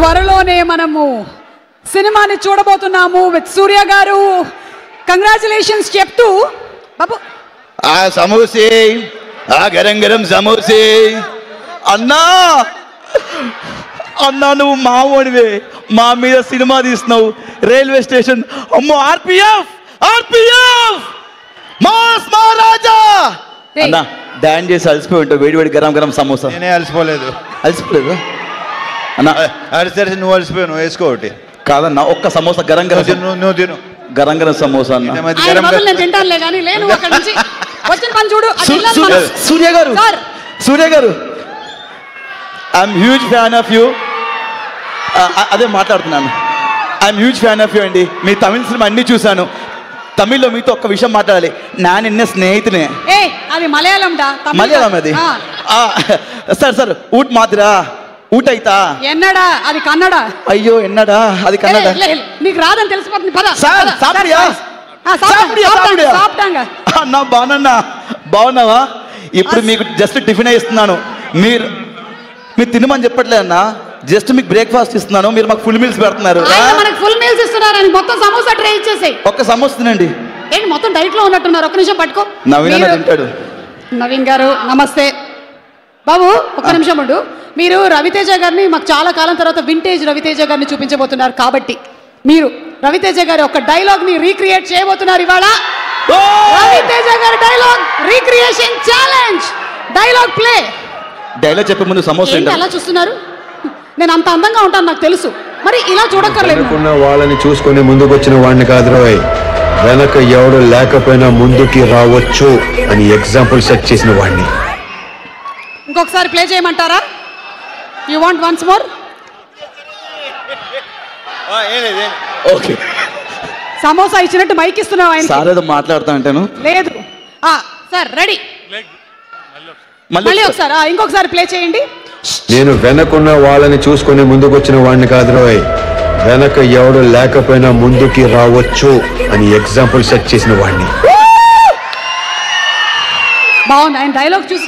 త్వరలోనే మనము సినిమాని చూడబోతున్నాము విత్ సూర్య గారు. కంగ్రాచులేషన్స్ చెప్తూ బాబు ఆ సమోసే, ఆ గరం గరం సమోసే. అన్నా అన్నా నువ్వు మావోడివే, మా మీద సినిమా తీస్తున్నావు. రైల్వే స్టేషన్ అమ్మో ఆర్పిఎఫ్ ఆర్పిఎఫ్ మాస్ మహారాజా అన్నా డాన్స్ చేసి అలసిపోయి ఉంటావు. వేడి వేడి గరం గరం సమోసా. నేనే అలసిపోలేదు. అలసిపోలేదు అన్నా? అడిసరి నువ్వు అలసిపోయావు, నువ్వు వేసుకో ఒకటి. కాదన్నా ఒక్క సమోసా గరం గరం నువ్వు తిను. గరం గరం సమోసా అన్న. నేను తింటానులే కానీ లేను అక్కడి నుంచి వచ్చిన పని చూడు. సూర్య గారు, సూర్య గారు, I'm huge fan of you. అదే మాట్లాడుతున్నాను. I'm huge fan of you అండి. మీ తమిళ సినిమా అన్ని చూశాను. తమిళ్లో మీతో ఒక్క విషయం మాట్లాడాలి. నా నిన్న స్నేహితునే. అది మలయాళం డా. మలయాళం అది. సార్ సార్ ఊట్ మాదిరా ఊట అయితా ఎన్నడా అది కన్నడ. అయ్యో ఎన్నడా అది కన్నడ. నీకు రాదని తెలిసిపోతుంది పద. సార్ సాపిడియా అన్నా బాగున్నా. బాగున్నావా? ఇప్పుడు మీకు జస్ట్ టిఫిన్ ఇస్తున్నాను. మీరు తినమని చెప్పట్లే అన్న, జస్ట్ మీకు బ్రేక్ఫాస్ట్ ఇస్తున్నాను. మీరు మాకు ఫుల్ మీల్స్ పెడుతున్నారు. ఫుల్ మీల్స్ ఇస్తున్నారు. మొత్తం సమోసా ట్రై ఇచ్చేసాయి. ఒక్క సమోసా తినండి. ఏంటి మొత్తం డైట్ లో ఉన్నట్టున్నారు. ఒక్క నిమిషం పట్టుకో. నవీన్ తింటాడు. నవీన్ గారు నమస్తే. బాబు ఒక్క నిమిషం ఉండు. మీరు రవితేజ గారిని మాకు చాలా కాలం తర్వాత వింటేజ్ రవితేజ గారిని చూపించబోతున్నారు కాబట్టి మీరు రవితేజ గారి ఒక డైలాగ్ ని రీక్రియేట్ చేయబోతున్నారు ఇవాళ. రవితేజ గారి dialogue recreation challenge. Dialogue play. Dialogue చెప్పే ముందు సమోసా అలా చూస్తున్నారు. నేను అంత అందంగా ఉంటాను నాకు తెలుసు, మరి ఇలా చూడక్కర్లేదు. వాళ్ళని చూసుకొని ముందుకు వచ్చిన వాడిని కాదు రోయ్, వెనక ఎవడు లేకపోయినా ముందుకి రావచ్చు అని ఎగ్జాంపుల్ సెట్ చేసిన వాడిని. ఇంకొకసారి ప్లే చేయమంటారా? You want once more? Okay. Samosa ఇచ్చినట్టు మైక్ ఇస్తున్నావు ఆయన. సార్ ఏదో మాట్లాడుతా అంటాను. లేదు సార్ రెడీ. మళ్ళీ ఒకసారి ఇంకొకసారి ప్లే చేయండి. నేను వెనకున్న వాళ్ళని చూసుకొని ముందుకు వచ్చిన వాడిని కాదు రోయ్, వెనక ఎవడు లేకపోయినా ముందుకి రావచ్చు అని ఎగ్జాంపుల్ సెట్ చేసిన వాడిని. బాగుంది. ఆయన డైలాగ్ చూసి